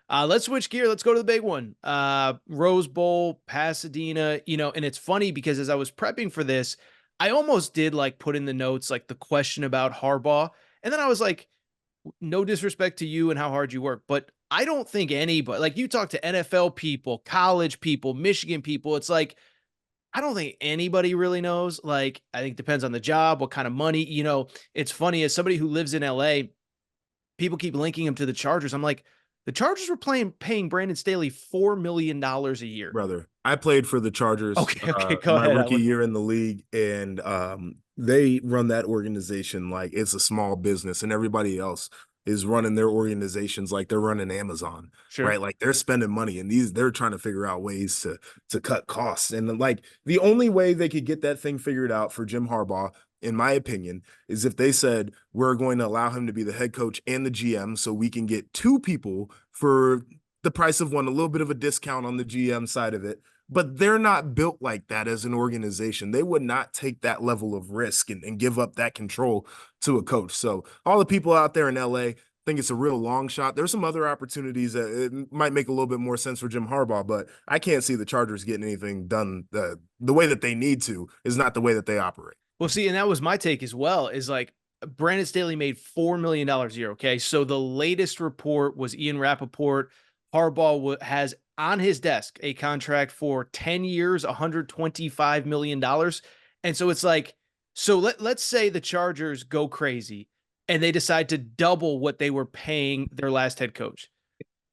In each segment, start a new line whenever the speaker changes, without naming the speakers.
Let's switch gear. Let's go to the big one. Rose Bowl, Pasadena, and it's funny because as I was prepping for this, I almost did like put in the notes like the question about Harbaugh. And then I was like, no disrespect to you and how hard you work, but I don't think anybody, like you talk to NFL people, college people, Michigan people, it's like, I don't think anybody really knows. Like, I think it depends on the job, what kind of money, it's funny as somebody who lives in LA, people keep linking him to the Chargers. I'm like, the Chargers were paying Brandon Staley $4 million a year.
Brother, I played for the Chargers
Okay, okay, go
my
ahead. I
rookie
want
year in the league, and they run that organization like it's a small business, and everybody else is running their organizations like they're running Amazon,
sure.
right? Like they're spending money, and they're trying to figure out ways to cut costs. And like the only way they could get that thing figured out for Jim Harbaugh, in my opinion, is if they said we're going to allow him to be the head coach and the GM, so we can get two people for the price of one, a little bit of a discount on the GM side of it. But they're not built like that as an organization. They would not take that level of risk and give up that control to a coach. So all the people out there in LA think it's a real long shot. There's some other opportunities that it might make a little bit more sense for Jim Harbaugh, but I can't see the Chargers getting anything done. The way that they need to is not the way that they operate.
Well, see, and that was my take as well, is like Brandon Staley made $4 million a year. Okay. So the latest report was Ian Rappaport. Harbaugh has on his desk a contract for 10 years, $125 million. And so it's like, so let's say the Chargers go crazy and they decide to double what they were paying their last head coach.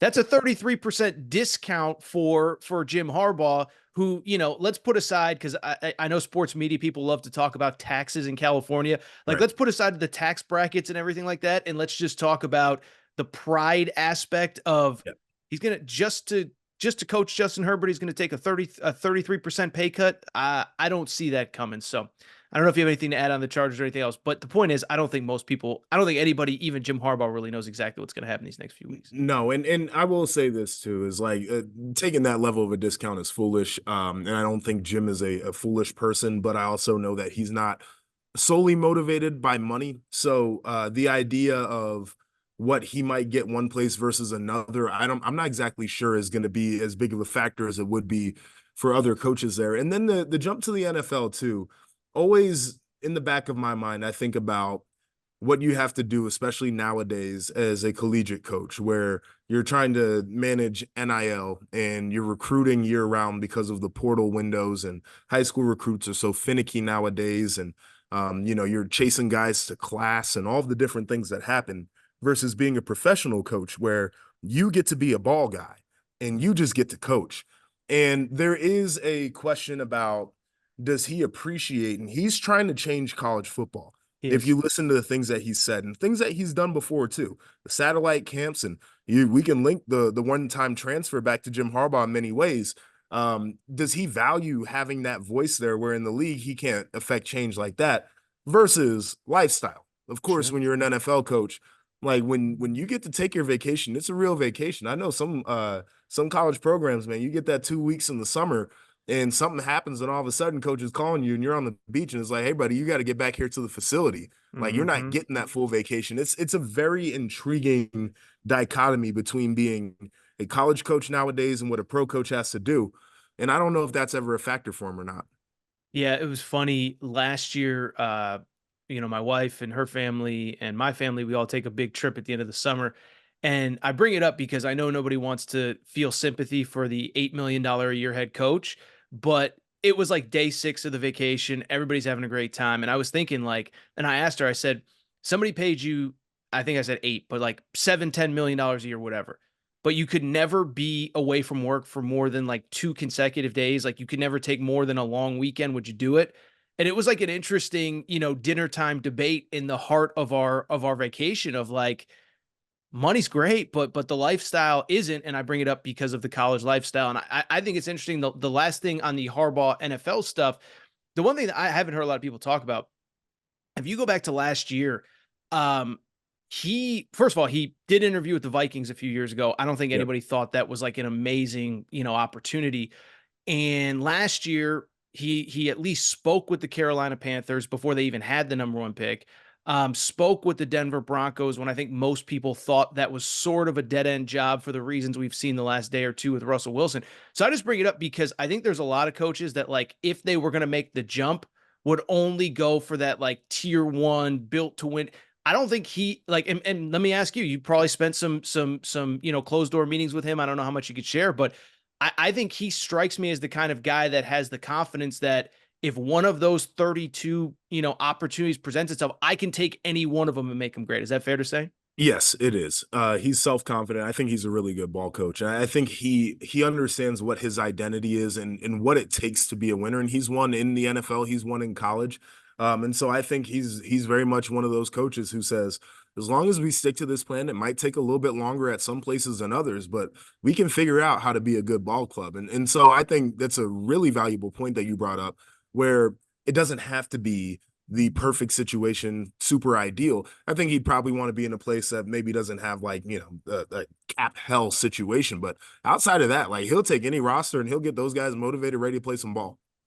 That's a 33% discount for Jim Harbaugh, who, let's put aside, because I know sports media people love to talk about taxes in California. Like,
Right.
let's put aside the tax brackets and everything like that, and let's just talk about the pride aspect of
Yeah.
he's gonna just to coach Justin Herbert, he's gonna take a 33% pay cut. I don't see that coming. So I don't know if you have anything to add on the Chargers or anything else, but the point is, I don't think anybody, even Jim Harbaugh, really knows exactly what's going to happen these next few weeks.
No, and I will say this too is like taking that level of a discount is foolish. And I don't think Jim is a foolish person, but I also know that he's not solely motivated by money. So the idea of what he might get one place versus another, I'm not exactly sure is going to be as big of a factor as it would be for other coaches there. And then the jump to the NFL too, always in the back of my mind, I think about what you have to do, especially nowadays as a collegiate coach, where you're trying to manage NIL and you're recruiting year round because of the portal windows, and high school recruits are so finicky nowadays. And, you're chasing guys to class and all the different things that happen versus being a professional coach where you get to be a ball guy and you just get to coach. And there is a question about, does he appreciate, and he's trying to change college football. If
Yes.
you listen to the things that he said and things that he's done before too, the satellite camps, and we can link the one-time transfer back to Jim Harbaugh in many ways. Does he value having that voice there where in the league he can't affect change like that versus lifestyle? Of course,
Sure.
when you're an NFL coach, like when you get to take your vacation, it's a real vacation. I know some college programs, man, you get that 2 weeks in the summer and something happens and all of a sudden coach is calling you and you're on the beach and it's like, hey buddy, you got to get back here to the facility. Like you're not
Hmm.
getting that full vacation. It's a very intriguing dichotomy between being a college coach nowadays and what a pro coach has to do. And I don't know if that's ever a factor for him or not.
Yeah, it was funny last year. My wife and her family and my family, we all take a big trip at the end of the summer. And I bring it up because I know nobody wants to feel sympathy for the $8 million a year head coach, but it was like day 6 of the vacation. Everybody's having a great time. And I was thinking, like, and I asked her, I said, somebody paid you, I think I said 8, but like 7, $10 million a year, whatever. But you could never be away from work for more than like 2 consecutive days. Like you could never take more than a long weekend. Would you do it? And it was like an interesting, dinner time debate in the heart of our vacation of like, money's great, but the lifestyle isn't. And I bring it up because of the college lifestyle. And I think it's interesting. The last thing on the Harbaugh NFL stuff, the one thing that I haven't heard a lot of people talk about, if you go back to last year, um, he first of all, he did interview with the Vikings a few years ago. I don't think
Yep.
anybody thought that was like an amazing, opportunity. And last year, he at least spoke with the Carolina Panthers before they even had the number 1 pick. spoke with the Denver Broncos when I think most people thought that was sort of a dead end job for the reasons we've seen the last day or two with Russell Wilson. So I just bring it up because I think there's a lot of coaches that, like, if they were going to make the jump, would only go for that like tier one built to win. I don't think he like, and let me ask you, you probably spent some, closed door meetings with him. I don't know how much you could share, but I think he strikes me as the kind of guy that has the confidence that if one of those 32, opportunities presents itself, I can take any one of them and make them great. Is that fair to say?
Yes, it is. He's self-confident. I think he's a really good ball coach. And I think he understands what his identity is and what it takes to be a winner. And he's won in the NFL, he's won in college. And so I think he's very much one of those coaches who says, as long as we stick to this plan, it might take a little bit longer at some places than others, but we can figure out how to be a good ball club. And so I think that's a really valuable point that you brought up, where it doesn't have to be the perfect situation, super ideal. I think he'd probably want to be in a place that maybe doesn't have like, a cap hell situation. But outside of that, like he'll take any roster and he'll get those guys motivated, ready to play some ball.